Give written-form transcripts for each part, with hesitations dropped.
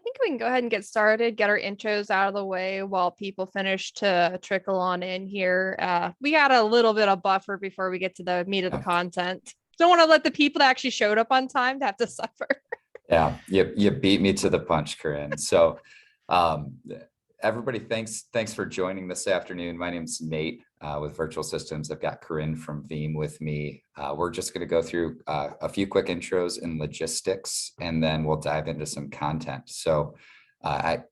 think we can go ahead and get started, get our intros out of the way while people finish to trickle on in here. We got a little bit of buffer before we get to the meat of the Yeah, content. Don't want to let the people that actually showed up on time to have to suffer. yeah, you beat me to the punch, Karinne. So, um, everybody, thanks for joining this afternoon. My name's Nate with Virtual Systems. I've got Karinne from Veeam with me. We're just going to go through a few quick intros and logistics, and then we'll dive into some content. So,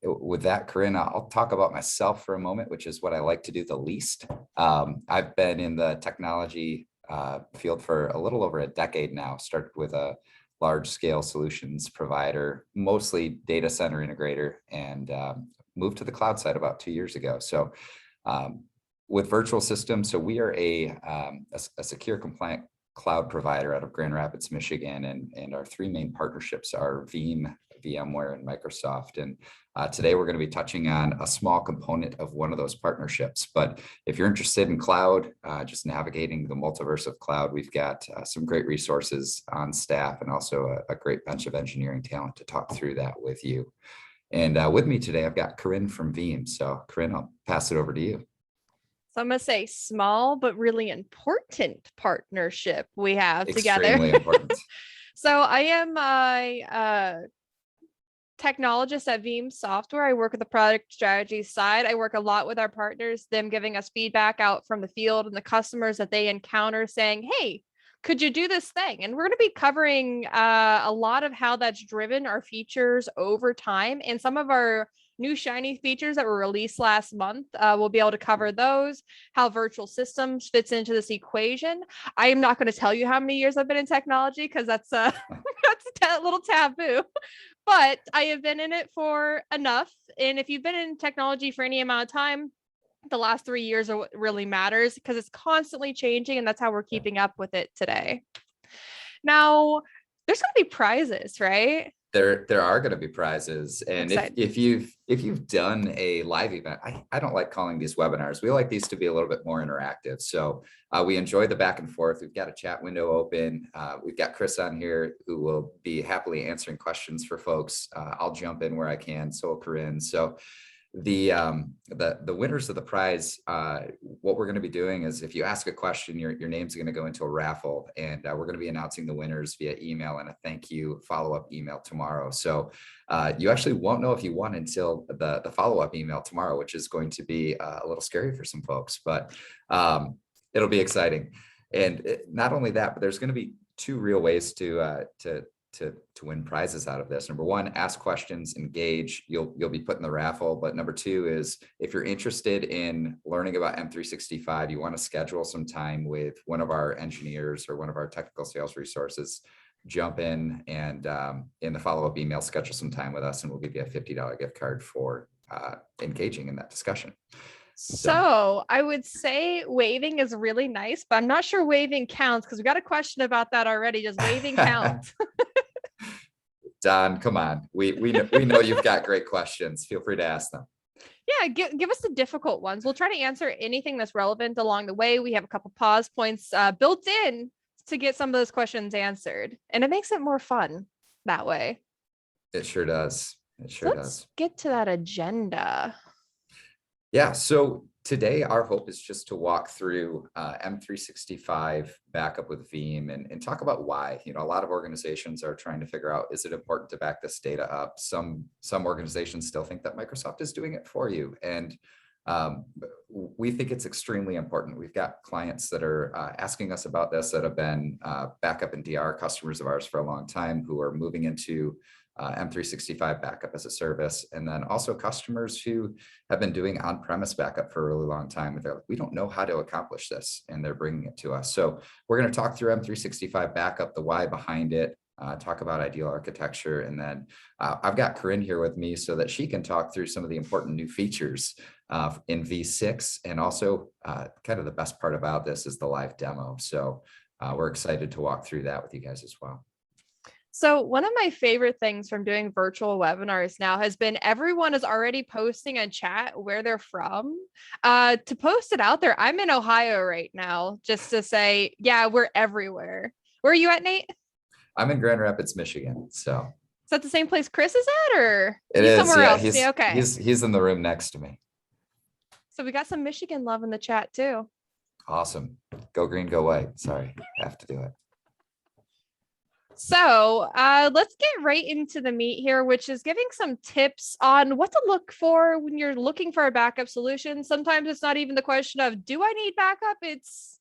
with that, Karinne, I'll talk about myself for a moment, which is what I like to do the least. I've been in the technology field for a little over a decade now. Started with a large scale solutions provider, mostly data center integrator, and moved to the cloud side about 2 years ago. So with Virtual Systems, so we are a secure compliant cloud provider out of Grand Rapids, Michigan, and our three main partnerships are Veeam, VMware, and Microsoft. And today we're going to be touching on a small component of one of those partnerships. But if you're interested in cloud, just navigating the multiverse of cloud, we've got some great resources on staff and also a great bunch of engineering talent to talk through that with you. And with me today, I've got Karinne from Veeam. So Karinne, I'll pass it over to you. So I'm going to say small, but really important partnership we have together. Extremely important. So I am a technologist at Veeam Software. I work with the product strategy side. I work a lot with our partners, them giving us feedback out from the field and the customers that they encounter saying, hey, could you do this thing? And we're going to be covering a lot of how that's driven our features over time, and some of our new shiny features that were released last month. We'll be able to cover those, how virtual systems fits into this equation. I am not going to tell you how many years I've been in technology because that's that's a little taboo, but I have been in it for enough. And if you've been in technology for any amount of time, the last 3 years are what really matters because it's constantly changing, and that's how we're keeping up with it today. Now, there's going to be prizes, right? There are going to be prizes, and if you've done a live event, I don't like calling these webinars. We like these to be a little bit more interactive. So we enjoy the back and forth. We've got a chat window open. We've got Chris on here who will be happily answering questions for folks. I'll jump in where I can. So will Karinne. So the winners of the prize, what we're going to be doing is if you ask a question, your name's going to go into a raffle, and we're going to be announcing the winners via email and a thank you follow-up email tomorrow. So you actually won't know if you won until the follow-up email tomorrow, which is going to be a little scary for some folks, but it'll be exciting. And not only that, but there's going to be two real ways to win prizes out of this. Number one, ask questions, engage. You'll be put in the raffle. But number two is if you're interested in learning about M365, you want to schedule some time with one of our engineers or one of our technical sales resources, jump in and in the follow-up email, schedule some time with us, and we'll give you a $50 gift card for engaging in that discussion. So I would say waving is really nice, but I'm not sure waving counts because we got a question about that already. Does waving count? Don, come on. We know you've got great questions. Feel free to ask them. Yeah, give us the difficult ones. We'll try to answer anything that's relevant along the way. We have a couple pause points built in to get some of those questions answered, and it makes it more fun that way. It sure does. It sure does. Let's get to that agenda. Yeah, so today our hope is just to walk through M365 backup with Veeam and talk about why. You know, a lot of organizations are trying to figure out, is it important to back this data up? Some organizations still think that Microsoft is doing it for you. And we think it's extremely important. We've got clients that are asking us about this that have been backup and DR customers of ours for a long time who are moving into M365 backup as a service, and then also customers who have been doing on-premise backup for a really long time. They're like, we don't know how to accomplish this, and they're bringing it to us. So we're going to talk through M365 backup, the why behind it, talk about ideal architecture, and then I've got Karinne here with me so that she can talk through some of the important new features in V6, and also kind of the best part about this is the live demo. So we're excited to walk through that with you guys as well. So one of my favorite things from doing virtual webinars now has been everyone is already posting a chat where they're from to post it out there. I'm in Ohio right now, just to say, yeah, we're everywhere. Where are you at, Nate? I'm in Grand Rapids, Michigan. So that the same place Chris is at, or It he's is, somewhere yeah. else? Yeah, okay. He's in the room next to me. So we got some Michigan love in the chat too. Awesome. Go green, go white. Sorry, have to do it. So let's get right into the meat here, which is giving some tips on what to look for when you're looking for a backup solution. Sometimes it's not even the question of, do I need backup? It's,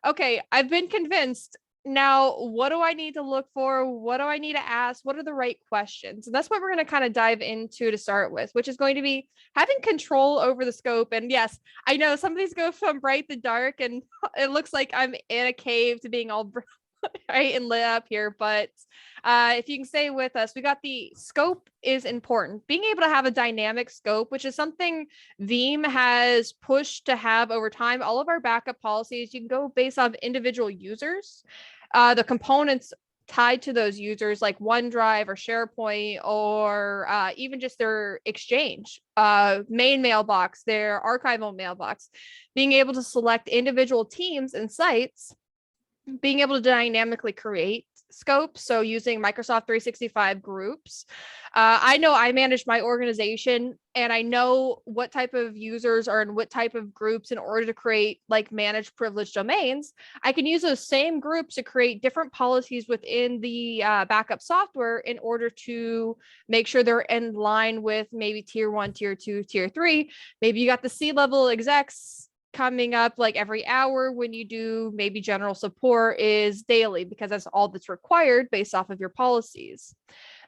okay, I've been convinced. Now, what do I need to look for? What do I need to ask? What are the right questions? And that's what we're going to kind of dive into to start with, which is going to be having control over the scope. And yes, I know some of these go from bright to dark, and it looks like I'm in a cave to being all right and lit up here, but if you can stay with us, we got the scope is important. Being able to have a dynamic scope, which is something Veeam has pushed to have over time. All of our backup policies, you can go based on individual users, the components tied to those users like OneDrive or SharePoint, or even just their Exchange, main mailbox, their archival mailbox. Being able to select individual teams and sites, being able to dynamically create scopes. So using Microsoft 365 groups. I know I manage my organization, and I know what type of users are in what type of groups in order to create like managed privileged domains. I can use those same groups to create different policies within the backup software in order to make sure they're in line with maybe tier 1, tier 2, tier 3. Maybe you got the C-level execs coming up like every hour. When you do maybe general support is daily, because that's all that's required based off of your policies.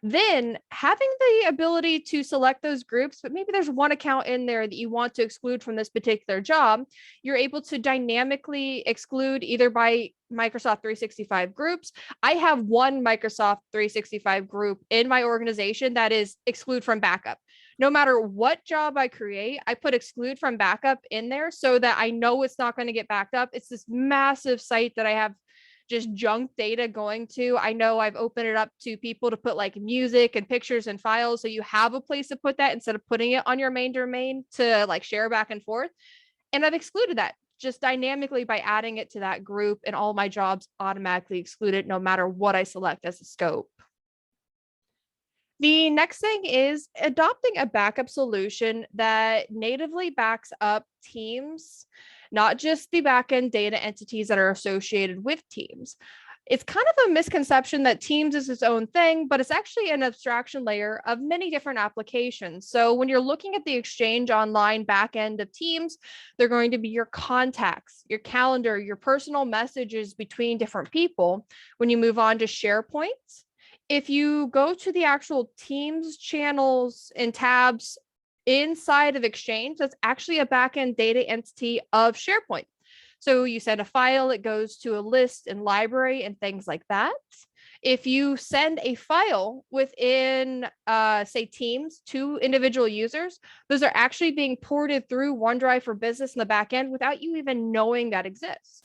Then having the ability to select those groups, but maybe there's one account in there that you want to exclude from this particular job, you're able to dynamically exclude either by Microsoft 365 groups. I have one Microsoft 365 group in my organization that is exclude from backup. No matter what job I create, I put exclude from backup in there so that I know it's not going to get backed up. It's this massive site that I have just junk data going to. I know I've opened it up to people to put like music and pictures and files. So you have a place to put that instead of putting it on your main domain to like share back and forth. And I've excluded that just dynamically by adding it to that group, and all my jobs automatically exclude it no matter what I select as a scope. The next thing is adopting a backup solution that natively backs up teams, not just the backend data entities that are associated with teams. It's kind of a misconception that Teams is its own thing, but it's actually an abstraction layer of many different applications. So when you're looking at the Exchange Online backend of Teams, they're going to be your contacts, your calendar, your personal messages between different people. When you move on to SharePoint, if you go to the actual Teams channels and tabs inside of Exchange, that's actually a backend data entity of SharePoint. So you send a file, it goes to a list and library and things like that. If you send a file within, say, Teams to individual users, those are actually being ported through OneDrive for Business in the backend without you even knowing that exists.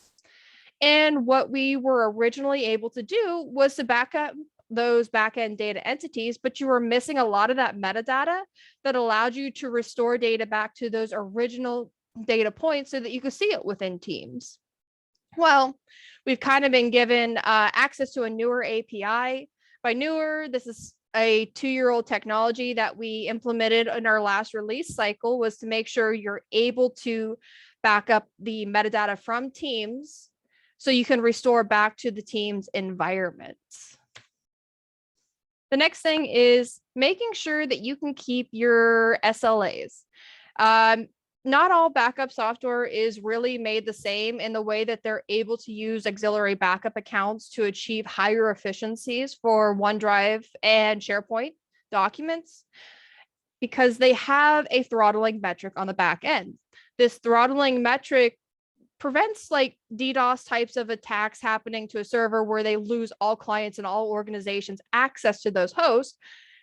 And what we were originally able to do was to back up those backend data entities, but you were missing a lot of that metadata that allowed you to restore data back to those original data points so that you could see it within Teams. Well, we've kind of been given access to a newer API. By newer, this is a 2-year-old technology that we implemented in our last release cycle, was to make sure you're able to back up the metadata from Teams so you can restore back to the Teams environment. The next thing is making sure that you can keep your SLAs. Not all backup software is really made the same in the way that they're able to use auxiliary backup accounts to achieve higher efficiencies for OneDrive and SharePoint documents, because they have a throttling metric on the back end. This throttling metric prevents like DDoS types of attacks happening to a server where they lose all clients and all organizations access to those hosts,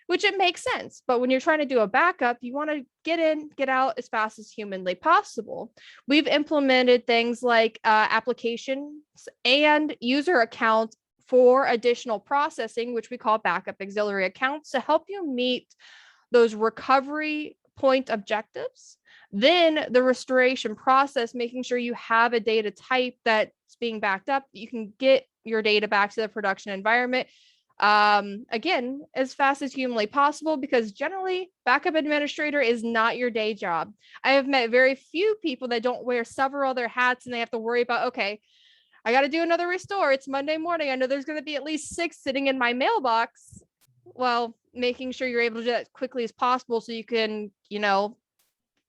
which it makes sense. But when you're trying to do a backup, you want to get in, get out as fast as humanly possible. We've implemented things like applications and user accounts for additional processing, which we call backup auxiliary accounts, to help you meet those recovery point objectives. Then the restoration process, making sure you have a data type that's being backed up, you can get your data back to the production environment. Again, as fast as humanly possible, because generally backup administrator is not your day job. I have met very few people that don't wear several other hats and they have to worry about, okay, I got to do another restore. It's Monday morning. I know there's going to be at least 6 sitting in my mailbox. Well, making sure you're able to do that as quickly as possible so you can,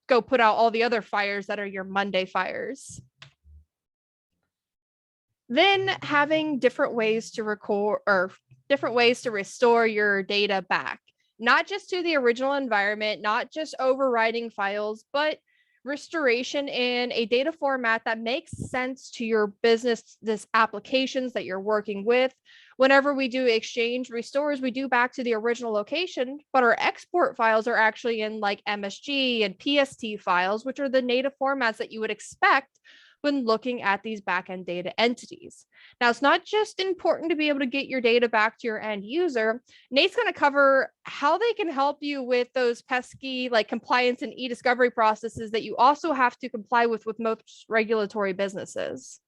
go put out all the other fires that are your Monday fires. Then having different ways to record or different ways to restore your data back, not just to the original environment, not just overwriting files, but restoration in a data format that makes sense to your business, this applications that you're working with. Whenever we do exchange restores, we do back to the original location, but our export files are actually in like MSG and PST files, which are the native formats that you would expect when looking at these backend data entities. Now, it's not just important to be able to get your data back to your end user. Nate's going to cover how they can help you with those pesky like compliance and e-discovery processes that you also have to comply with most regulatory businesses.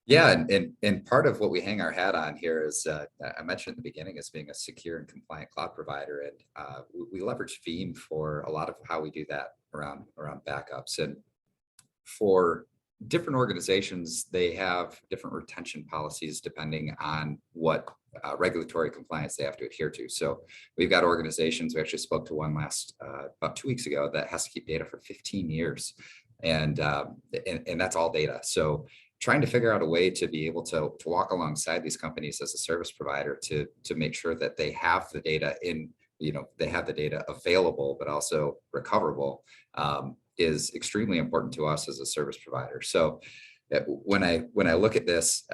Yeah, and part of what we hang our hat on here is, I mentioned at the beginning, as being a secure and compliant cloud provider, and we leverage Veeam for a lot of how we do that around backups. And for different organizations, they have different retention policies depending on what regulatory compliance they have to adhere to. So we've got organizations, we actually spoke to one about 2 weeks ago, that has to keep data for 15 years. And that's all data. So trying to figure out a way to be able to walk alongside these companies as a service provider to make sure that they have the data they have the data available, but also recoverable, is extremely important to us as a service provider. So when I look at this,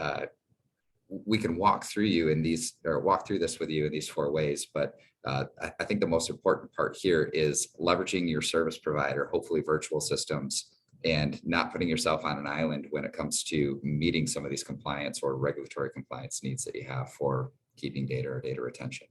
we can walk through this with you in these 4 ways. But I think the most important part here is leveraging your service provider, hopefully virtual systems, and not putting yourself on an island when it comes to meeting some of these compliance or regulatory compliance needs that you have for keeping data or data retention.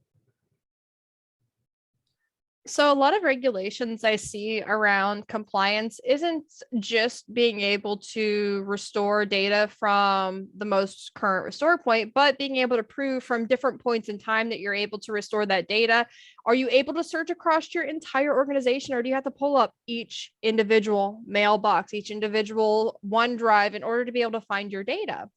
So a lot of regulations I see around compliance isn't just being able to restore data from the most current restore point, but being able to prove from different points in time that you're able to restore that data. Are you able to search across your entire organization, or do you have to pull up each individual mailbox, each individual OneDrive in order to be able to find your data?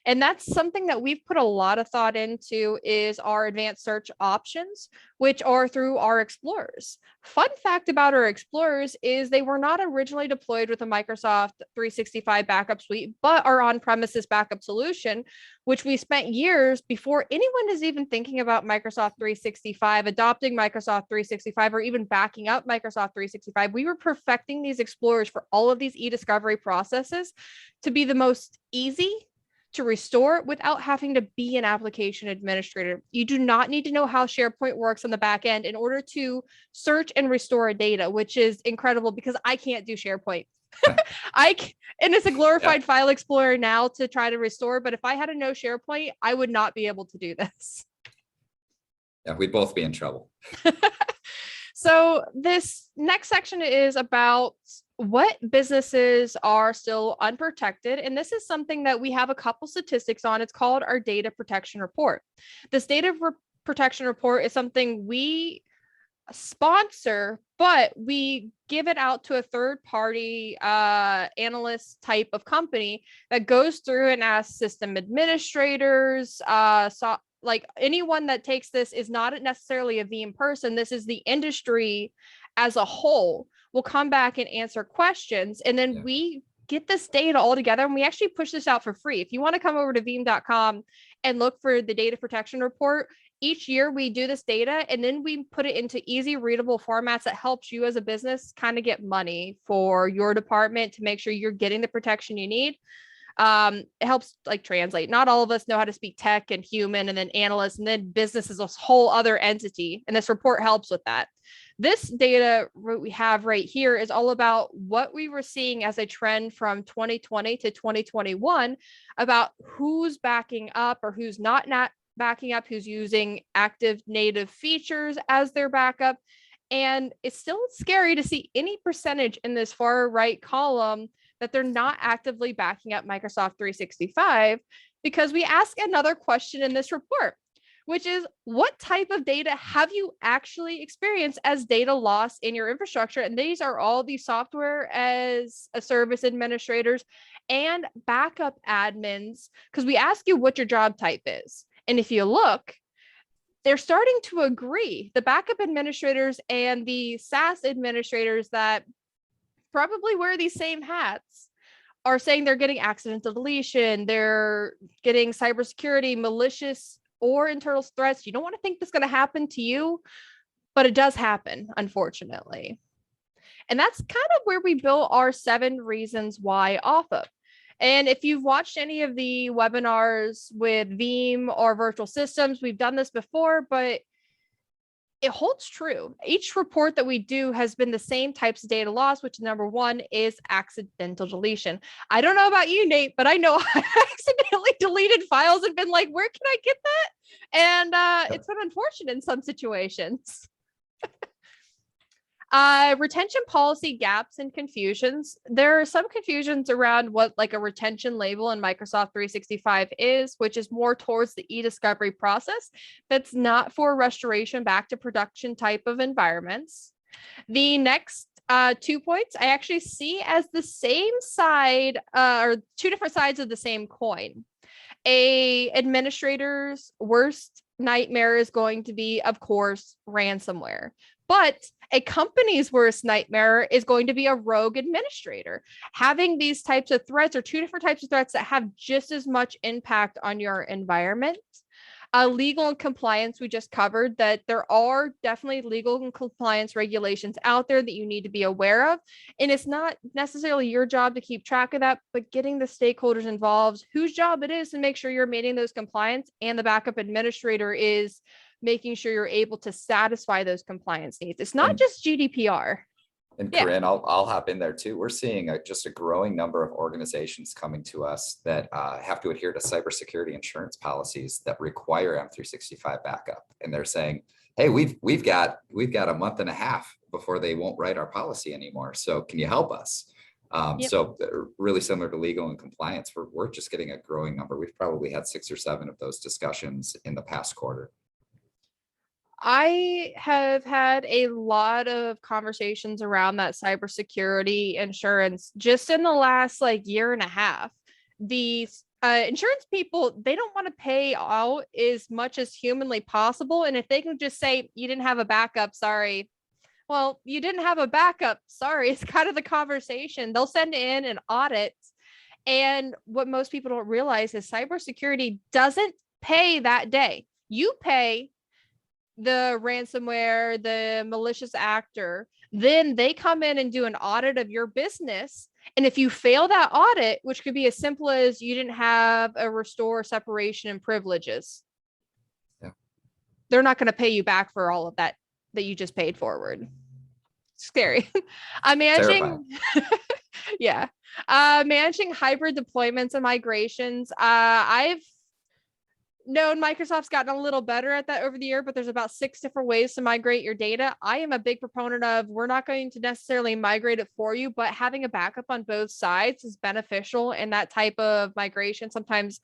And that's something that we've put a lot of thought into, is our advanced search options, which are through our Explorers. Fun fact about our Explorers is they were not originally deployed with a Microsoft 365 backup suite, but our on-premises backup solution, which we spent years before anyone is even thinking about Microsoft 365, adopting Microsoft 365, or even backing up Microsoft 365. We were perfecting these Explorers for all of these e-discovery processes to be the most easy to restore without having to be an application administrator. You do not need to know how SharePoint works on the back end in order to search and restore data, which is incredible because I can't do SharePoint. And it's a glorified file explorer now to try to restore, but if I had to know SharePoint, I would not be able to do this. Yeah, we'd both be in trouble. So this next section is about what businesses are still unprotected. And this is something that we have a couple statistics on. It's called our data protection report. This data protection report is something we sponsor, but we give it out to a third party analyst type of company that goes through and asks system administrators, like anyone that takes this is not necessarily a Veeam person. This is the industry as a whole will come back and answer questions. And then we get this data all together and we actually push this out for free. If you want to come over to veeam.com and look for the data protection report, each year we do this data and then we put it into easy readable formats that helps you as a business kind of get money for your department to make sure you're getting the protection you need. It helps like translate. Not all of us know how to speak tech and human, and then analysts, and then business is a whole other entity. And this report helps with that. This data we have right here is all about what we were seeing as a trend from 2020 to 2021 about who's backing up or who's not backing up, who's using active native features as their backup. And it's still scary to see any percentage in this far right column that they're not actively backing up Microsoft 365, because we ask another question in this report. which is what type of data have you actually experienced as data loss in your infrastructure? And these are all the software as a service administrators and backup admins, because we ask you what your job type is. And if you look, they're starting to agree. The backup administrators and the SaaS administrators that probably wear these same hats are saying they're getting accidental deletion, they're getting cybersecurity, malicious or internal threats. You don't want to think this is going to happen to you, but it does happen, unfortunately. And that's kind of where we built our 7 reasons why off of. And if you've watched any of the webinars with Veeam or virtual systems, we've done this before, but it holds true. Each report that we do has been the same types of data loss, which number 1 is accidental deletion. I don't know about you, Nate, but I know I accidentally deleted files and been like, where can I get that? And it's been unfortunate in some situations. Retention policy gaps and confusions. There are some confusions around what like a retention label in Microsoft 365 is, which is more towards the e-discovery process. That's not for restoration back to production type of environments. The next 2 points I actually see as the same side or 2 different sides of the same coin. A administrator's worst nightmare is going to be, of course, ransomware. But a company's worst nightmare is going to be a rogue administrator. Having these types of threats or 2 different types of threats that have just as much impact on your environment. Legal and compliance, we just covered that there are definitely legal and compliance regulations out there that you need to be aware of. And it's not necessarily your job to keep track of that, but getting the stakeholders involved, whose job it is to make sure you're meeting those compliance, and the backup administrator is making sure you're able to satisfy those compliance needs. It's not just GDPR. And Karinne, I'll hop in there too. We're seeing just a growing number of organizations coming to us that have to adhere to cybersecurity insurance policies that require M365 backup. And they're saying, hey, we've got a month and a half before they won't write our policy anymore. So can you help us? So really similar to legal and compliance, we're just getting a growing number. We've probably had 6 or 7 of those discussions in the past quarter. I have had a lot of conversations around that cybersecurity insurance just in the last year and a half. The insurance people, they don't want to pay out as much as humanly possible. And if they can just say, you didn't have a backup, sorry. Well, you didn't have a backup, sorry. It's kind of the conversation. They'll send in an audit. And what most people don't realize is cybersecurity doesn't pay that day. You pay the ransomware, the malicious actor, then they come in and do an audit of your business. And if you fail that audit, which could be as simple as you didn't have a restore separation and privileges, they're not going to pay you back for all of that you just paid forward. Scary. I'm managing. Managing hybrid deployments and migrations. I've known Microsoft's gotten a little better at that over the year, but there's about 6 different ways to migrate your data. I am a big proponent of, we're not going to necessarily migrate it for you, but having a backup on both sides is beneficial in that type of migration. Sometimes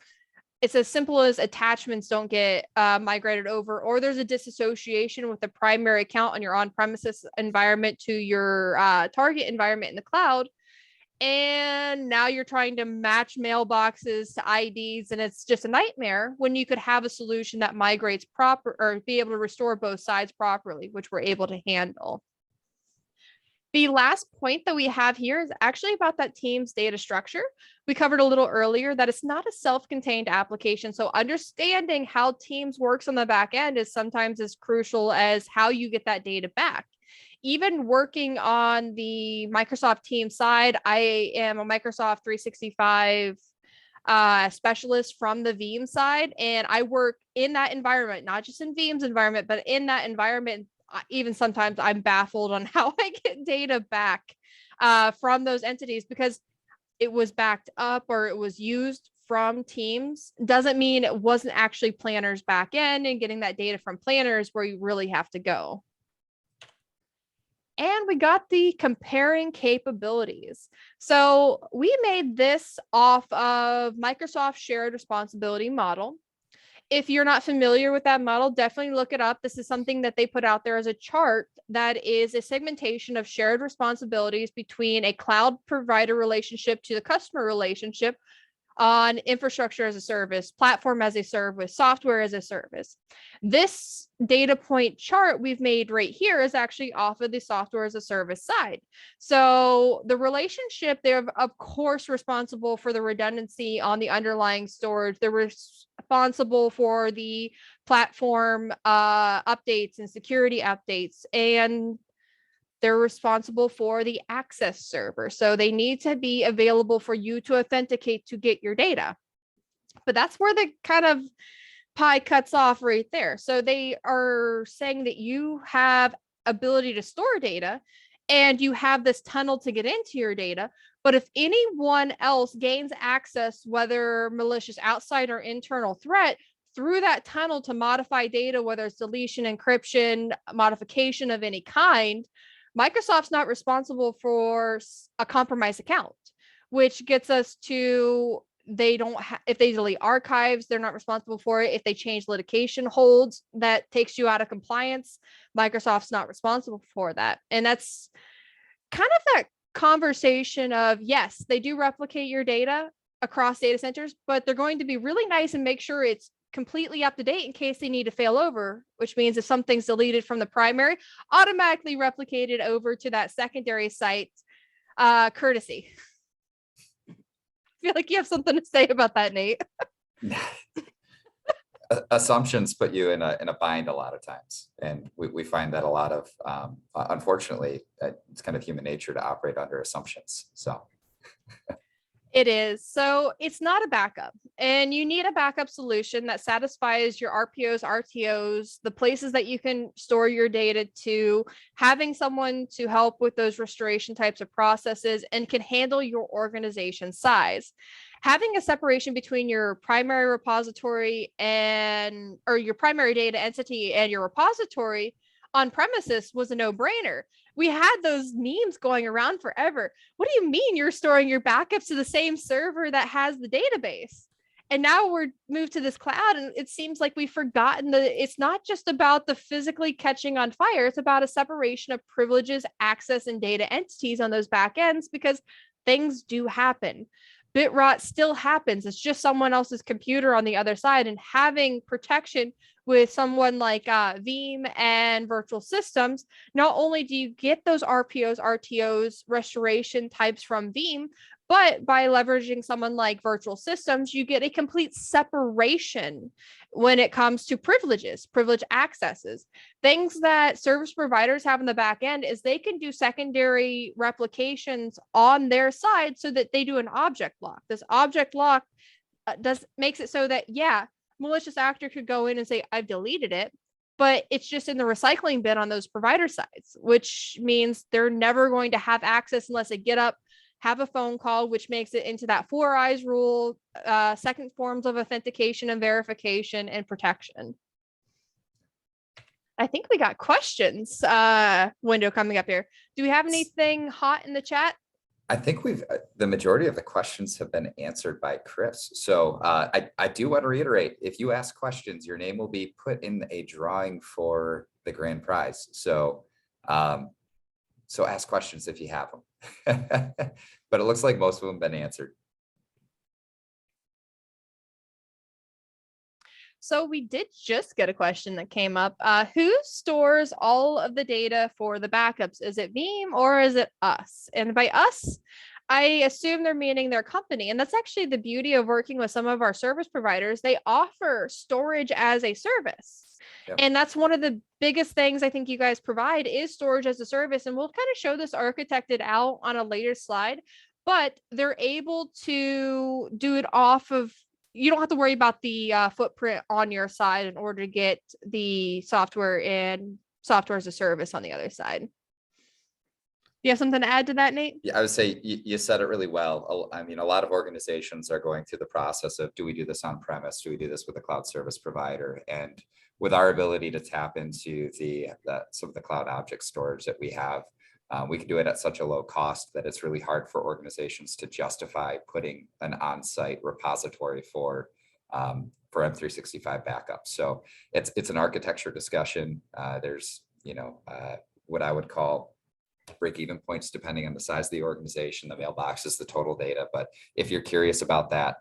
it's as simple as attachments don't get migrated over, or there's a disassociation with the primary account on your on-premises environment to your target environment in the cloud. And now you're trying to match mailboxes to IDs, and it's just a nightmare when you could have a solution that migrates proper or be able to restore both sides properly, which we're able to handle. The last point that we have here is actually about that team's data structure. We covered a little earlier that it's not a self-contained application. So understanding how Teams works on the back end is sometimes as crucial as how you get that data back. Even working on the Microsoft Teams side, I am a Microsoft 365 specialist from the Veeam side, and I work in that environment, not just in Veeam's environment, but in that environment. Even sometimes I'm baffled on how I get data back from those entities, because it was backed up or it was used from Teams doesn't mean it wasn't actually Planner's back end, and getting that data from Planners where you really have to go. And we got the comparing capabilities. So we made this off of Microsoft shared responsibility model. if you're not familiar with that model, definitely look it up. This is something that they put out there as a chart that is a segmentation of shared responsibilities between a cloud provider relationship to the customer relationship on infrastructure as a service, platform as a service, software as a service. This data point chart we've made right here is actually off of the software as a service side. So the relationship, they're of course responsible for the redundancy on the underlying storage. They're responsible for the platform updates and security updates, and they're responsible for the access server. So they need to be available for you to authenticate to get your data. But that's where the kind of pie cuts off right there. So they are saying that you have ability to store data and you have this tunnel to get into your data. But if anyone else gains access, whether malicious outside or internal threat, through that tunnel to modify data, whether it's deletion, encryption, modification of any kind, Microsoft's not responsible for a compromised account, which gets us to they don't if they delete archives, they're not responsible for it. If they change litigation holds, that takes you out of compliance. Microsoft's not responsible for that. And that's kind of that conversation of, yes, they do replicate your data across data centers, but they're going to be really nice and make sure it's completely up to date in case they need to fail over, which means if something's deleted from the primary, automatically replicated over to that secondary site, courtesy. I feel like you have something to say about that, Nate. Assumptions put you in a bind a lot of times. And we find that a lot of, unfortunately, it's kind of human nature to operate under assumptions. So. It is. So it's not a backup, and you need a backup solution that satisfies your RPOs, RTOs, the places that you can store your data to, having someone to help with those restoration types of processes and can handle your organization size. Having a separation between your primary repository or your primary data entity and your repository on premises was a no-brainer. We had those memes going around forever. What do you mean you're storing your backups to the same server that has the database? And now we're moved to this cloud, and it seems like we've forgotten that it's not just about the physically catching on fire. It's about a separation of privileges, access, and data entities on those back ends, because things do happen. Bit rot still happens. It's just someone else's computer on the other side, and having protection with someone like Veeam and virtual systems, not only do you get those RPOs, RTOs, restoration types from Veeam, but by leveraging someone like virtual systems, you get a complete separation when it comes to privileges, privilege accesses. Things that service providers have in the back end is they can do secondary replications on their side so that they do an object lock. This object lock makes it so that, yeah, malicious actor could go in and say, I've deleted it, but it's just in the recycling bin on those provider sides, which means they're never going to have access unless they get up, have a phone call, which makes it into that 4 eyes rule, second forms of authentication and verification and protection. I think we got questions window coming up here. Do we have anything hot in the chat? I think the majority of the questions have been answered by Chris. So I do want to reiterate, if you ask questions, your name will be put in a drawing for the grand prize. So ask questions if you have them. But it looks like most of them have been answered. So we did just get a question that came up. Who stores all of the data for the backups? Is it Veeam or is it us? And by us, I assume they're meaning their company. And that's actually the beauty of working with some of our service providers. They offer storage as a service. Yep. And that's one of the biggest things I think you guys provide is storage as a service. And we'll kind of show this architected out on a later slide, but they're able to do it off of, you don't have to worry about the footprint on your side in order to get the software and software as a service on the other side. You have something to add to that, Nate? Yeah, I would say you said it really well. I mean, a lot of organizations are going through the process of, do we do this on premise? Do we do this with a cloud service provider? And with our ability to tap into some of the cloud object storage that we have, we can do it at such a low cost that it's really hard for organizations to justify putting an on-site repository for M365 backup. So it's an architecture discussion. There's, what I would call break-even points depending on the size of the organization, the mailboxes, the total data. But if you're curious about that,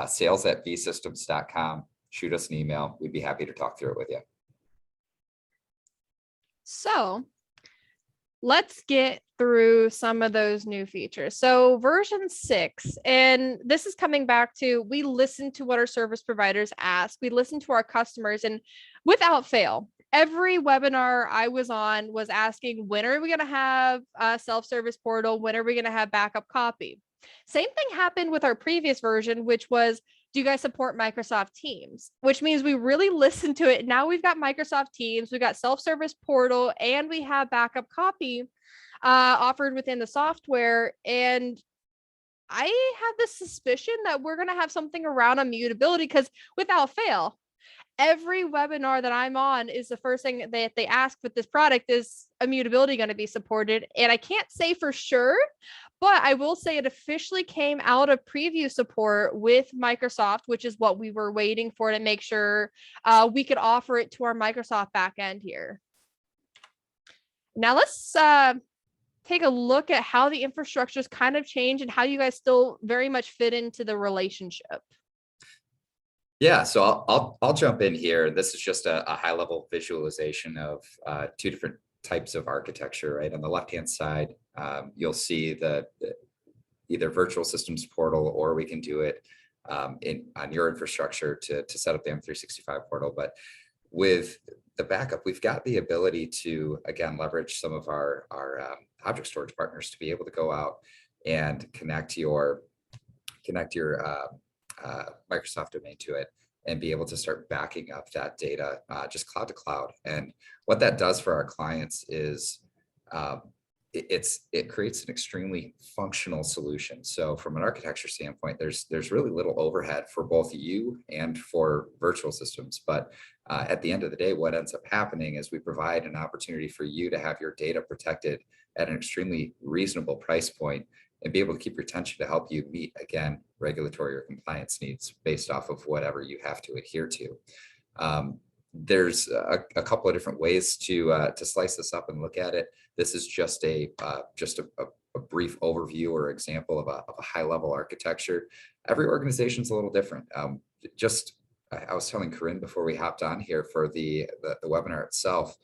sales@vsystems.com, shoot us an email. We'd be happy to talk through it with you. So let's get through some of those new features. So version 6, and this is coming back to, we listen to what our service providers ask. We listen to our customers, and without fail, every webinar I was on was asking, when are we going to have a self-service portal? When are we going to have backup copy? Same thing happened with our previous version, which was, do you guys support Microsoft Teams? Which means we really listened to it. Now we've got Microsoft Teams, we've got self-service portal, and we have backup copy offered within the software. And I have this suspicion that we're going to have something around immutability, because without fail, every webinar that I'm on is the first thing that they ask with this product is immutability going to be supported. And I can't say for sure, but I will say it officially came out of preview support with Microsoft, which is what we were waiting for to make sure we could offer it to our Microsoft backend here. Now let's take a look at how the infrastructure's kind of changed and how you guys still very much fit into the relationship. Yeah, so I'll jump in here. This is just a high level visualization of two different types of architecture, right? On the left-hand side, you'll see the either virtual systems portal, or we can do it on your infrastructure to set up the M365 portal. But with the backup, we've got the ability to, again, leverage some of our object storage partners to be able to go out and connect your Microsoft domain to it and be able to start backing up that data just cloud to cloud. And what that does for our clients is it creates an extremely functional solution. So from an architecture standpoint, there's really little overhead for both you and for virtual systems. But at the end of the day, what ends up happening is we provide an opportunity for you to have your data protected at an extremely reasonable price point and be able to keep retention to help you meet, again, regulatory or compliance needs based off of whatever you have to adhere to. There's a couple of different ways to slice this up and look at it. This is just a brief overview or example of a high level architecture. Every organization is a little different. I was telling Karinne before we hopped on here for the webinar itself,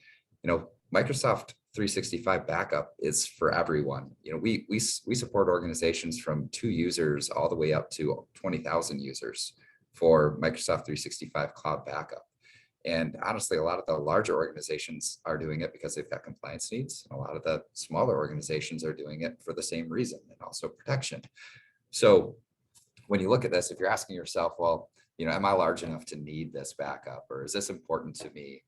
Microsoft 365 backup is for everyone. We support organizations from 2 users all the way up to 20,000 users for Microsoft 365 cloud backup. And honestly, a lot of the larger organizations are doing it because they've got compliance needs. And a lot of the smaller organizations are doing it for the same reason, and also protection. So when you look at this, if you're asking yourself, well, am I large enough to need this backup, or is this important to me?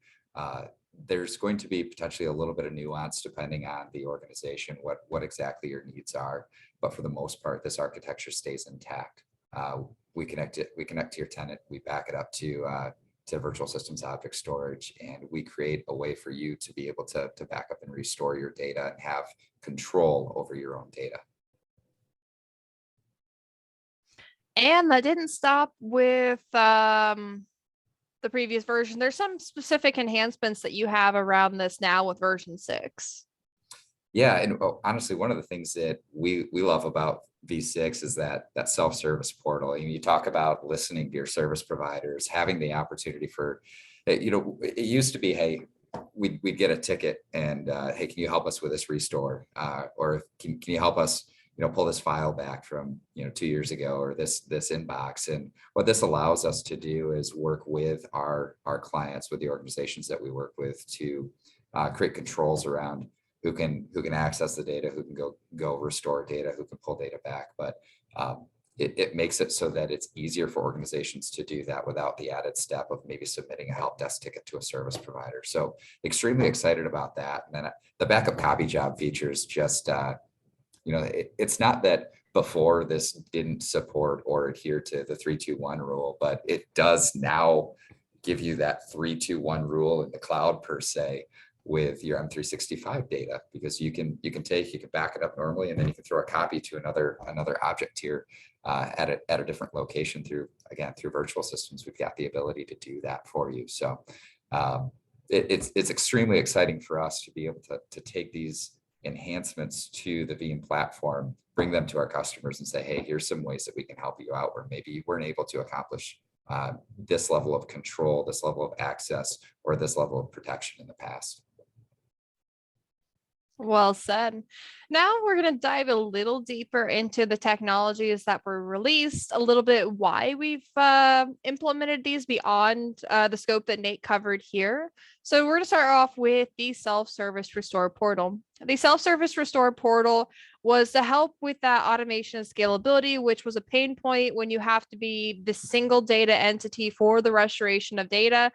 There's going to be potentially a little bit of nuance depending on the organization, what exactly your needs are. But for the most part, this architecture stays intact. We connect to your tenant, we back it up to virtual systems object storage, and we create a way for you to be able to back up and restore your data and have control over your own data. And that didn't stop with the previous version. There's some specific enhancements that you have around this now with version 6. Yeah, and honestly, one of the things that we love about V6 is that self-service portal. You talk about listening to your service providers, having the opportunity for, it used to be, hey, we'd get a ticket and hey, can you help us with this restore? Or can you help us, pull this file back from 2 years ago, or this inbox? And what this allows us to do is work with our clients, with the organizations that we work with, to create controls around who can access the data, who can go restore data, who can pull data back. But it makes it so that it's easier for organizations to do that without the added step of maybe submitting a help desk ticket to a service provider. So extremely excited about that. And then the backup copy job features just, it's not that before this didn't support or adhere to the 3-2-1 rule, but it does now give you that 3-2-1 rule in the cloud per se. with your M365 data, because you can back it up normally, and then you can throw a copy to another object here at a different location through virtual systems. We've got the ability to do that for you. So it's extremely exciting for us to be able to take these enhancements to the Veeam platform, bring them to our customers and say, hey, here's some ways that we can help you out where maybe you weren't able to accomplish this level of control, this level of access, or this level of protection in the past. Well said. Now we're going to dive a little deeper into the technologies that were released, a little bit why we've implemented these beyond the scope that Nate covered here. So we're going to start off with the self-service restore portal. The self-service restore portal was to help with that automation and scalability, which was a pain point when you have to be the single data entity for the restoration of data.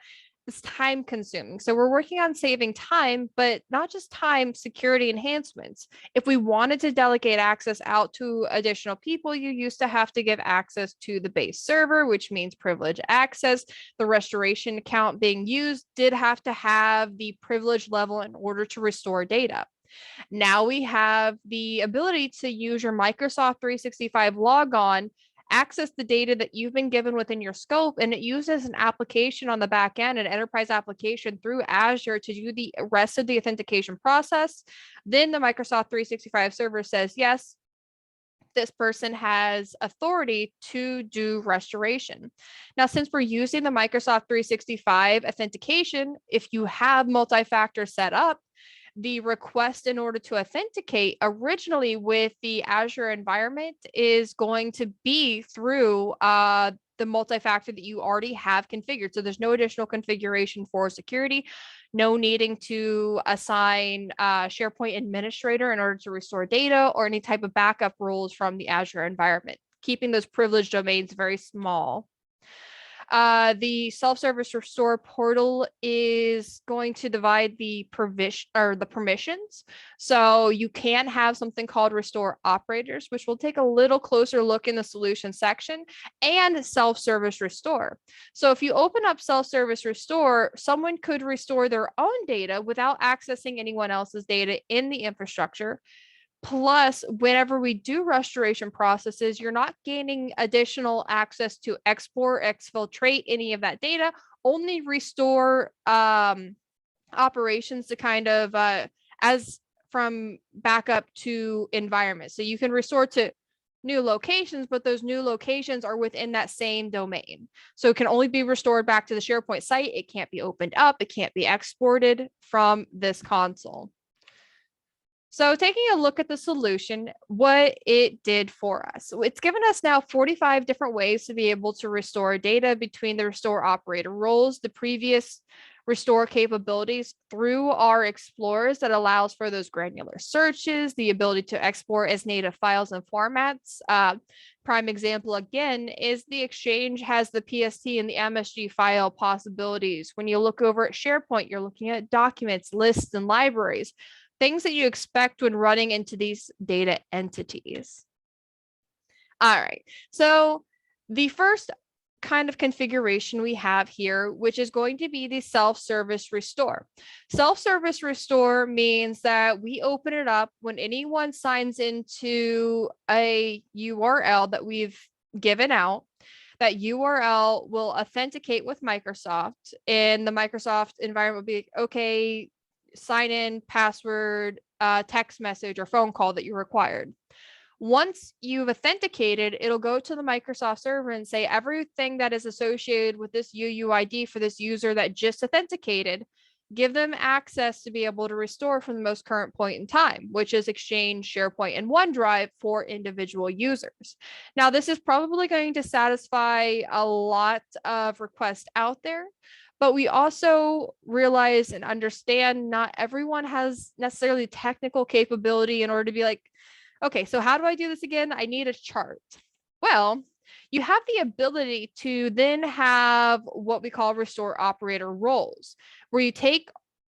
It's time consuming. So we're working on saving time, but not just time, security enhancements. If we wanted to delegate access out to additional people, you used to have to give access to the base server, which means privileged access. The restoration account being used did have to have the privilege level in order to restore data. Now we have the ability to use your Microsoft 365 logon, access the data that you've been given within your scope, and it uses an application on the back end, an enterprise application through Azure to do the rest of the authentication process. Then the Microsoft 365 server says, yes, this person has authority to do restoration. Now, since we're using the Microsoft 365 authentication, if you have multi-factor set up, the request in order to authenticate originally with the Azure environment is going to be through the multi-factor that you already have configured. So there's no additional configuration for security, no needing to assign SharePoint administrator in order to restore data or any type of backup rules from the Azure environment, keeping those privileged domains very small. The self-service restore portal is going to divide the provision or the permissions. So you can have something called restore operators, which we'll take a little closer look in the solution section, and self-service restore. So if you open up self-service restore, someone could restore their own data without accessing anyone else's data in the infrastructure. Plus, whenever we do restoration processes, you're not gaining additional access to export, exfiltrate any of that data, only restore operations to kind of as from backup to environment. So you can restore to new locations, but those new locations are within that same domain. So it can only be restored back to the SharePoint site. It can't be opened up. It can't be exported from this console. So taking a look at the solution, what it did for us. So it's given us now 45 different ways to be able to restore data between the restore operator roles, the previous restore capabilities through our explorers that allows for those granular searches, the ability to export as native files and formats. Prime example again is the Exchange has the PST and the MSG file possibilities. When you look over at SharePoint, you're looking at documents, lists, and libraries. Things that you expect when running into these data entities. All right, so the first kind of configuration we have here, which is going to be the self-service restore. Self-service restore means that we open it up when anyone signs into a URL that we've given out. That URL will authenticate with Microsoft, and the Microsoft environment will be, okay, sign in, password, text message, or phone call that you required. Once you've authenticated, it'll go to the Microsoft server and say everything that is associated with this UUID for this user that just authenticated, give them access to be able to restore from the most current point in time, which is Exchange, SharePoint, and OneDrive for individual users. Now, this is probably going to satisfy a lot of requests out there, but we also realize and understand not everyone has necessarily technical capability in order to be like, okay, so how do I do this again? I need a chart. Well, you have the ability to then have what we call restore operator roles, where you take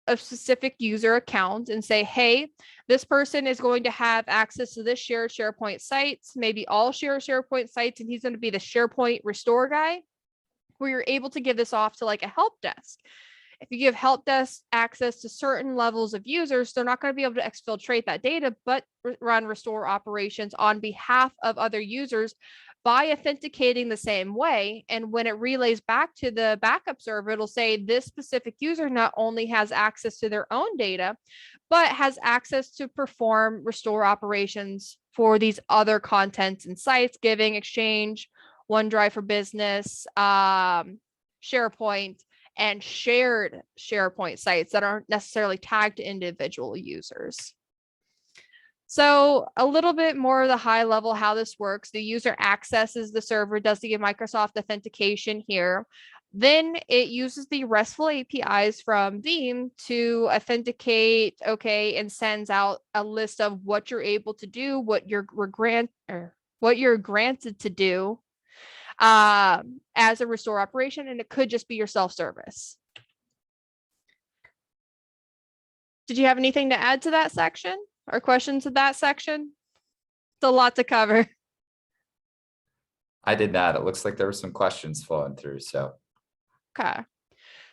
a specific user account and say, hey, this person is going to have access to this shared SharePoint sites, maybe all shared SharePoint sites, and he's going to be the SharePoint restore guy, where you're able to give this off to like a help desk. If you give help desk access to certain levels of users, they're not going to be able to exfiltrate that data, but run restore operations on behalf of other users by authenticating the same way. And when it relays back to the backup server, it'll say this specific user not only has access to their own data, but has access to perform restore operations for these other contents and sites, giving Exchange, OneDrive for Business, SharePoint, and shared SharePoint sites that aren't necessarily tagged to individual users. So a little bit more of the high level how this works. The user accesses the server, does the Microsoft authentication here. Then it uses the RESTful APIs from Veeam to authenticate, okay, and sends out a list of what you're able to do, what you're granted to do as a restore operation, and it could just be your self-service. Did you have anything to add to that section or questions of that section? It's a lot to cover. I did not. It looks like there were some questions flowing through. So, okay.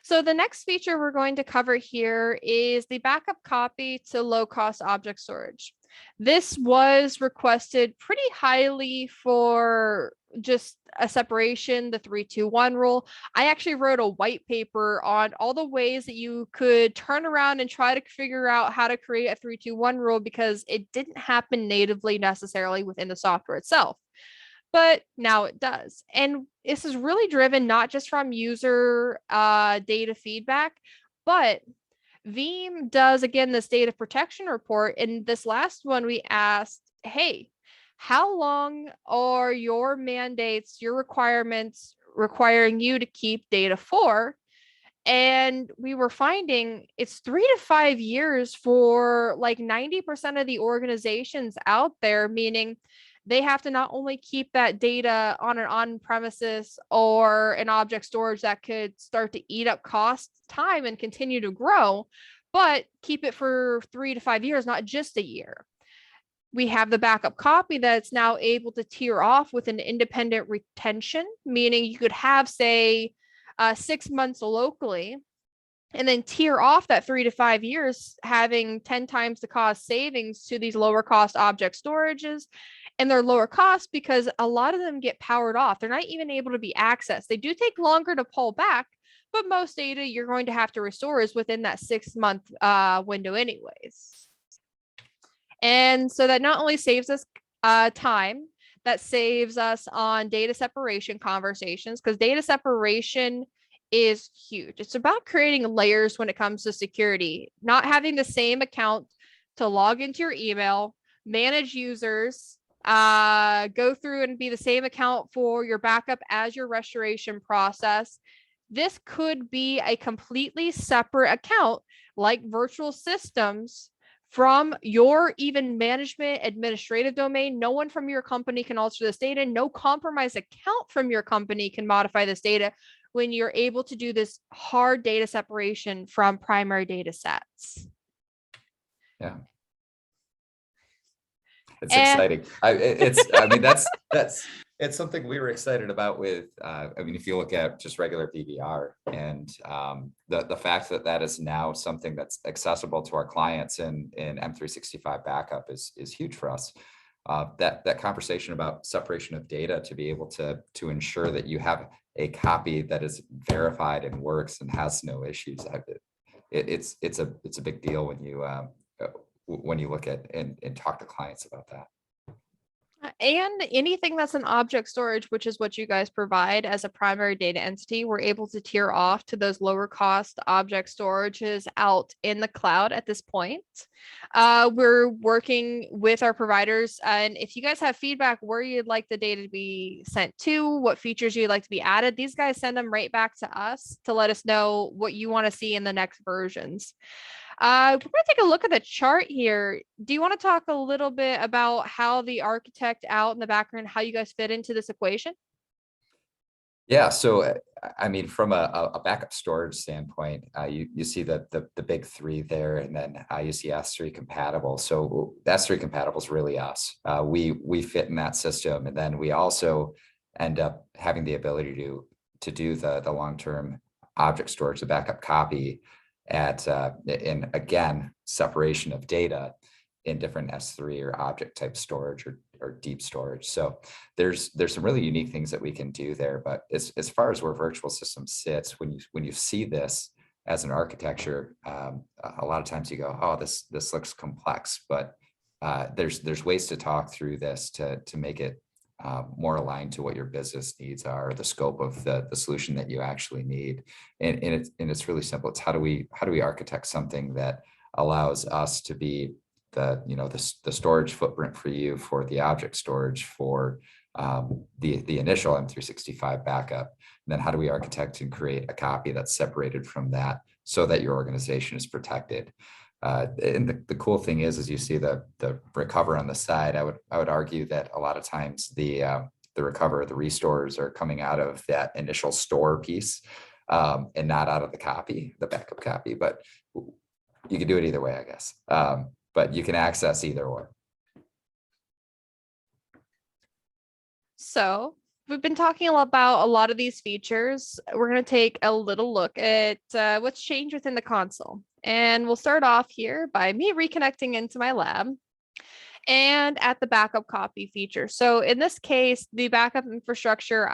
So the next feature we're going to cover here is the backup copy to low-cost object storage. This was requested pretty highly for just a separation, the 3-2-1 rule. I actually wrote a white paper on all the ways that you could turn around and try to figure out how to create a 3-2-1 rule because it didn't happen natively necessarily within the software itself. But now it does. And this is really driven not just from user data feedback, but Veeam does, again, this data protection report. In this last one, we asked, hey, how long are your mandates, your requirements requiring you to keep data for? And we were finding it's 3 to 5 years for like 90% of the organizations out there, meaning they have to not only keep that data on an on-premises or an object storage that could start to eat up cost, time, and continue to grow, but keep it for 3 to 5 years, not just a year. We have the backup copy that's now able to tier off with an independent retention, meaning you could have, say, 6 months locally, and then tier off that 3 to 5 years, having 10 times the cost savings to these lower cost object storages. And they're lower cost because a lot of them get powered off. They're not even able to be accessed. They do take longer to pull back, but most data you're going to have to restore is within that 6-month window anyways. And so that not only saves us time, that saves us on data separation conversations, because data separation is huge. It's about creating layers when it comes to security, not having the same account to log into your email, manage users, go through and be the same account for your backup as your restoration process. This could be a completely separate account like virtual systems from your even management administrative domain. No one from your company can alter this data. No compromised account from your company can modify this data when you're able to do this hard data separation from primary data sets. yeah. It's exciting. It's something we were excited about with, if you look at just regular VDR and the fact that that is now something that's accessible to our clients in M365 backup is huge for us. That conversation about separation of data to be able to ensure that you have a copy that is verified and works and has no issues. It's a big deal when you look at and talk to clients about that. And anything that's an object storage, which is what you guys provide as a primary data entity, we're able to tier off to those lower cost object storages out in the cloud at this point. We're working with our providers. And if you guys have feedback where you'd like the data to be sent to, what features you'd like to be added, these guys send them right back to us to let us know what you want to see in the next versions. We're going to take a look at the chart here. Do you want to talk a little bit about how the architect out in the background, how you guys fit into this equation? Yeah, so from a backup storage standpoint, you see the big three there, and then you see S3 compatible. So the S3 compatible is really us. We fit in that system, and then we also end up having the ability to do the long-term object storage, the backup copy in again, separation of data in different S3 or object type storage or deep storage. So there's some really unique things that we can do there. But as far as where virtual systems sits, when you see this as an architecture, a lot of times you go, oh, this looks complex, but there's ways to talk through this to make it more aligned to what your business needs are, the scope of the solution that you actually need. And it's really simple. It's how do we architect something that allows us to be the storage footprint for you, for the object storage, for the initial M365 backup. And then how do we architect and create a copy that's separated from that so that your organization is protected? And the cool thing is, as you see the recover on the side, I would argue that a lot of times the recover, the restores are coming out of that initial store piece and not out of the backup copy. But you can do it either way, I guess. But you can access either or. So we've been talking about a lot of these features. We're going to take a little look at what's changed within the console. And we'll start off here by me reconnecting into my lab and at the backup copy feature. So in this case, the backup infrastructure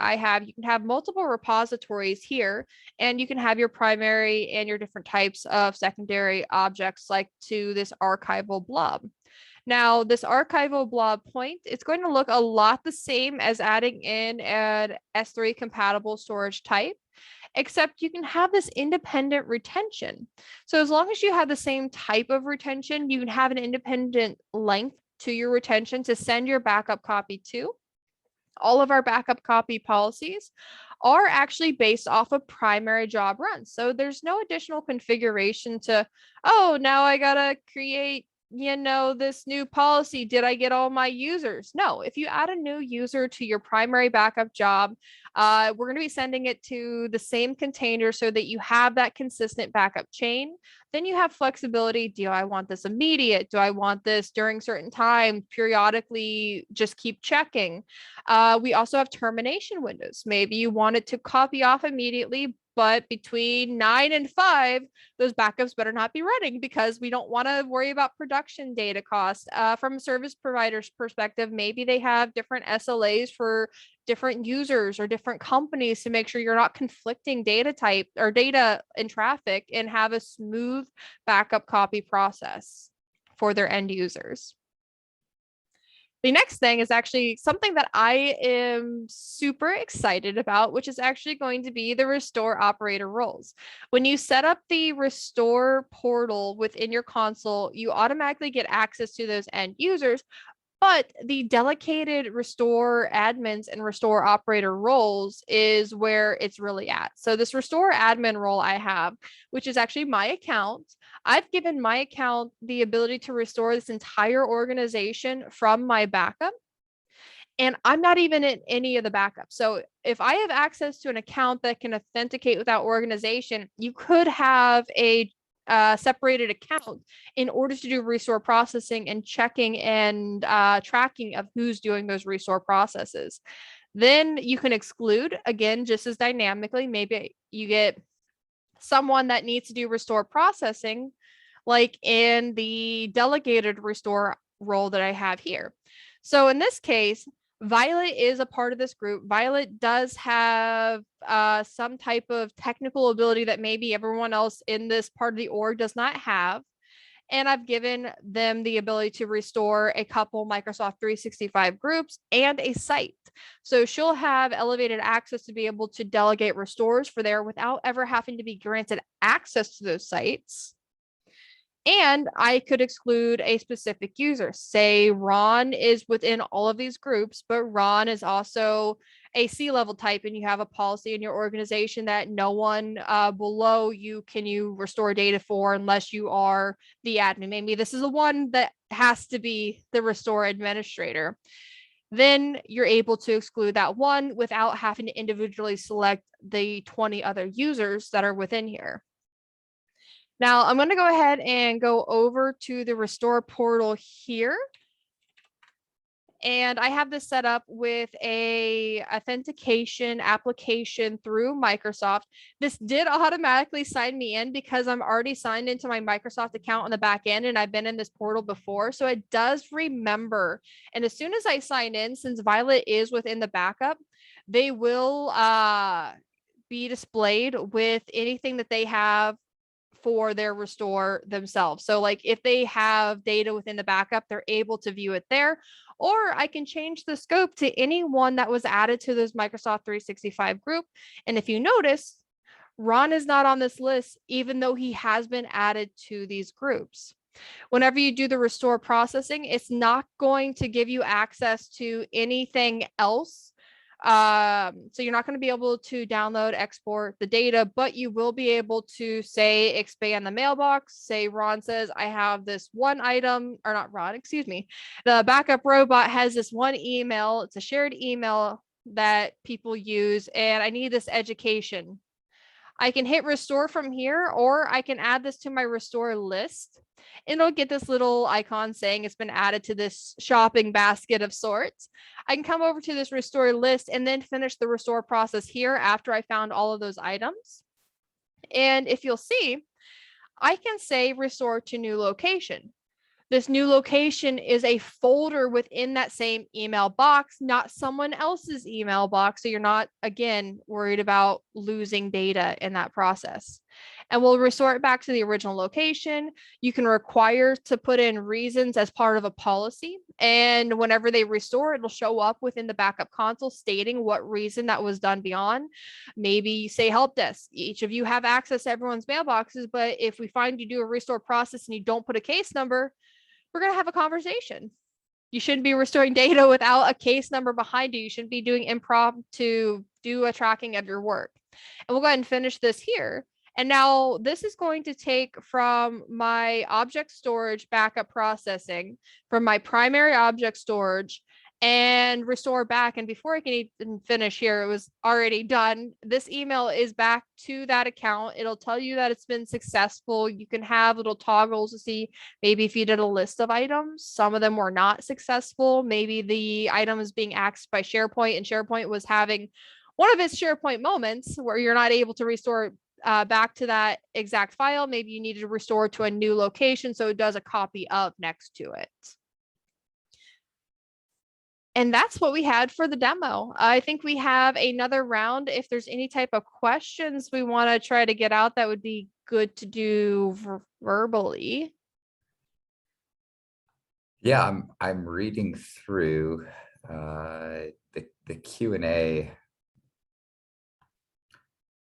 you can have multiple repositories here, and you can have your primary and your different types of secondary objects like to this archival blob. Now, this archival blob point, it's going to look a lot the same as adding in an S3 compatible storage type, except you can have this independent retention. So as long as you have the same type of retention, you can have an independent length to your retention to send your backup copy to. All of our backup copy policies are actually based off of primary job runs. So there's no additional configuration to, oh, now I gotta create this new policy. Did I get all my users? No, if you add a new user to your primary backup job, we're going to be sending it to the same container so that you have that consistent backup chain. Then you have flexibility. Do I want this immediate? Do I want this during certain times? Periodically, just keep checking. We also have termination windows. Maybe you want it to copy off immediately, but between 9 and 5, those backups better not be running because we don't want to worry about production data costs. From a service provider's perspective, maybe they have different SLAs for different users or different companies to make sure you're not conflicting data type or data in traffic, and have a smooth backup copy process for their end users. The next thing is actually something that I am super excited about, which is actually going to be the restore operator roles. When you set up the restore portal within your console, you automatically get access to those end users, but the delegated restore admins and restore operator roles is where it's really at. So this restore admin role I have, which is actually my account, I've given my account the ability to restore this entire organization from my backup. And I'm not even in any of the backups. So if I have access to an account that can authenticate with that organization, you could have a separated account in order to do restore processing and checking and tracking of who's doing those restore processes. Then you can exclude, again, just as dynamically. Maybe you get someone that needs to do restore processing, like in the delegated restore role that I have here. So in this case, Violet is a part of this group. Violet does have some type of technical ability that maybe everyone else in this part of the org does not have. And I've given them the ability to restore a couple Microsoft 365 groups and a site. So she'll have elevated access to be able to delegate restores for there without ever having to be granted access to those sites. And I could exclude a specific user. Say Ron is within all of these groups, but Ron is also a C-level type, and you have a policy in your organization that no one below you can you restore data for unless you are the admin. Maybe this is the one that has to be the restore administrator. Then you're able to exclude that one without having to individually select the 20 other users that are within here. Now I'm going to go ahead and go over to the restore portal here. and I have this set up with a authentication application through Microsoft. This did automatically sign me in because I'm already signed into my Microsoft account on the back end, and I've been in this portal before. So it does remember. And as soon as I sign in, since Violet is within the backup, they will be displayed with anything that they have for their restore themselves. So like if they have data within the backup, they're able to view it there, or I can change the scope to anyone that was added to this Microsoft 365 group. And if you notice, Ron is not on this list, even though he has been added to these groups. Whenever you do the restore processing, it's not going to give you access to anything else. So you're not going to be able to download, export the data, but you will be able to say, expand the mailbox. Say Ron says, I have this one item, or not Ron, excuse me. The backup robot has this one email. It's a shared email that people use, and I need this education. I can hit restore from here, or I can add this to my restore list. And it'll get this little icon saying it's been added to this shopping basket of sorts. I can come over to this restore list and then finish the restore process here after I found all of those items. And if you'll see, I can say restore to new location. This new location is a folder within that same email box, not someone else's email box. So you're not, again, worried about losing data in that process. And we'll restore it back to the original location. You can require to put in reasons as part of a policy. And whenever they restore, it'll show up within the backup console stating what reason that was done beyond. Maybe you say help desk. Each of you have access to everyone's mailboxes, but if we find you do a restore process and you don't put a case number, we're going to have a conversation. You shouldn't be restoring data without a case number behind you. You shouldn't be doing improv to do a tracking of your work. And we'll go ahead and finish this here. And now this is going to take from my object storage backup processing from my primary object storage and restore back. And before I can even finish here, it was already done. This email is back to that account. It'll tell you that it's been successful. You can have little toggles to see maybe if you did a list of items, some of them were not successful. Maybe the item is being axed by SharePoint and SharePoint was having one of its SharePoint moments where you're not able to restore back to that exact file. Maybe you needed to restore to a new location, so it does a copy of next to it. And that's what we had for the demo. I think we have another round. If there's any type of questions we want to try to get out, that would be good to do verbally. Yeah, I'm reading through the Q&A.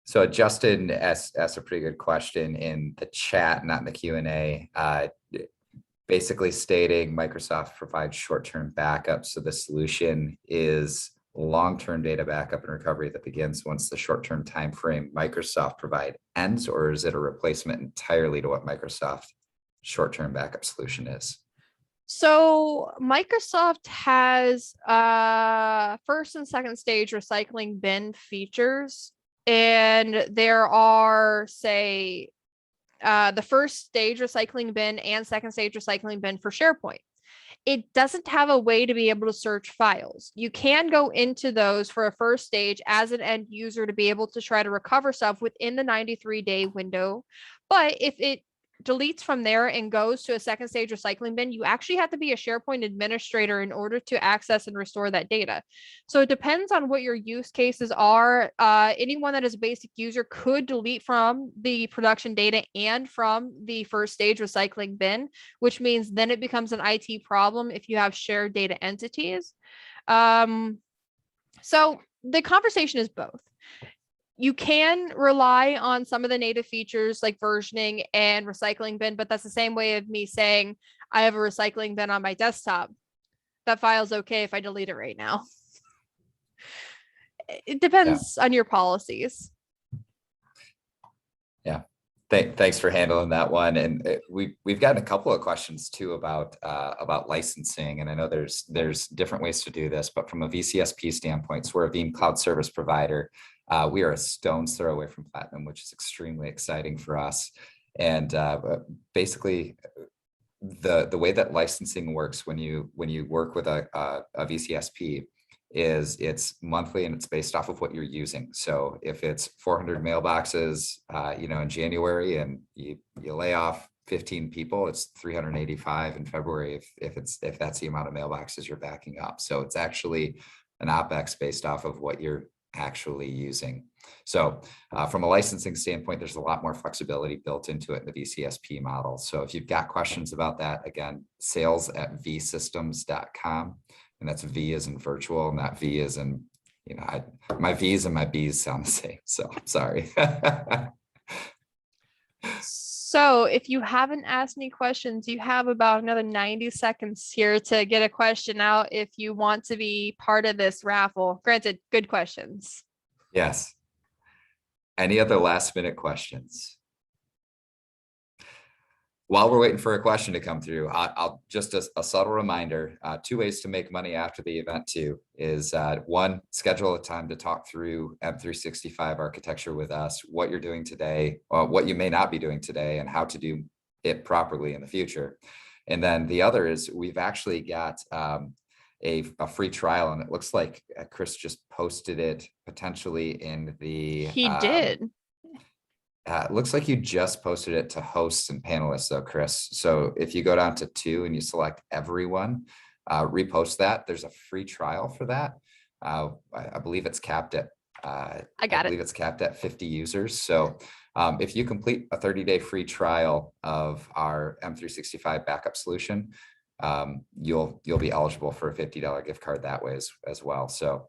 So Justin asked a pretty good question in the chat, not in the Q&A, basically stating Microsoft provides short-term backup. So the solution is long-term data backup and recovery that begins once the short-term time frame Microsoft provide ends, or is it a replacement entirely to what Microsoft short-term backup solution is? So Microsoft has first and second stage recycling bin features. And there are, say, the first stage recycling bin and second stage recycling bin for SharePoint. It doesn't have a way to be able to search files. You can go into those for a first stage as an end user to be able to try to recover stuff within the 93-day window. But if it deletes from there and goes to a second stage recycling bin, you actually have to be a SharePoint administrator in order to access and restore that data. So it depends on what your use cases are. Anyone that is a basic user could delete from the production data and from the first stage recycling bin, which means then it becomes an IT problem if you have shared data entities. So the conversation is both. You can rely on some of the native features like versioning and recycling bin, but that's the same way of me saying I have a recycling bin on my desktop. That file's okay if I delete it right now. It depends on your policies. Yeah. Thanks for handling that one. And we've gotten a couple of questions too about licensing. And I know there's different ways to do this, but from a VCSP standpoint, so we're a Veeam cloud service provider. We are a stone's throw away from platinum, which is extremely exciting for us. And basically, the way that licensing works when you work with a VCSP is it's monthly and it's based off of what you're using. So if it's 400 mailboxes, in January, and you lay off 15 people, it's 385 in February if that's the amount of mailboxes you're backing up. So it's actually an OpEx based off of what you're actually using. So from a licensing standpoint, there's a lot more flexibility built into it in the VCSP model. So if you've got questions about that, again, sales@vsystems.com. And that's V as in virtual, and that V is in, my V's and my B's sound the same. So I'm sorry. So if you haven't asked any questions, you have about another 90 seconds here to get a question out if you want to be part of this raffle. Granted, good questions. Yes. Any other last minute questions? While we're waiting for a question to come through, I'll just a subtle reminder, 2 ways to make money after the event too is 1, schedule a time to talk through M365 architecture with us, what you're doing today, or what you may not be doing today, and how to do it properly in the future. And then the other is we've actually got a free trial, and it looks like Chris just posted it potentially in the. He did. It looks like you just posted it to hosts and panelists though, Chris. So if you go down to 2 and you select everyone, repost that. There's a free trial for that. I believe it's capped at, I believe it's capped at 50 users. So if you complete a 30-day free trial of our M365 backup solution, you'll be eligible for a $50 gift card that way as well. So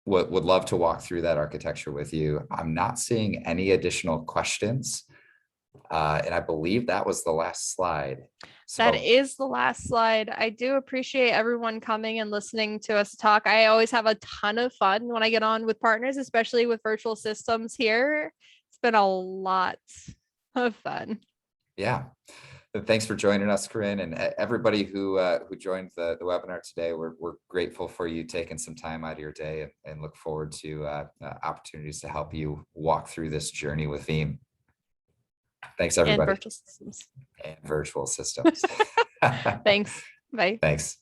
would love to walk through that architecture with you. I'm not seeing any additional questions. And I believe that was the last slide. So, that is the last slide. I do appreciate everyone coming and listening to us talk. I always have a ton of fun when I get on with partners, especially with virtual systems here. It's been a lot of fun. Yeah. Thanks for joining us, Karinne, and everybody who joined the webinar today. We're grateful for you taking some time out of your day and look forward to opportunities to help you walk through this journey with Veeam. Thanks, everybody. And virtual systems. And virtual systems. Thanks. Bye. Thanks.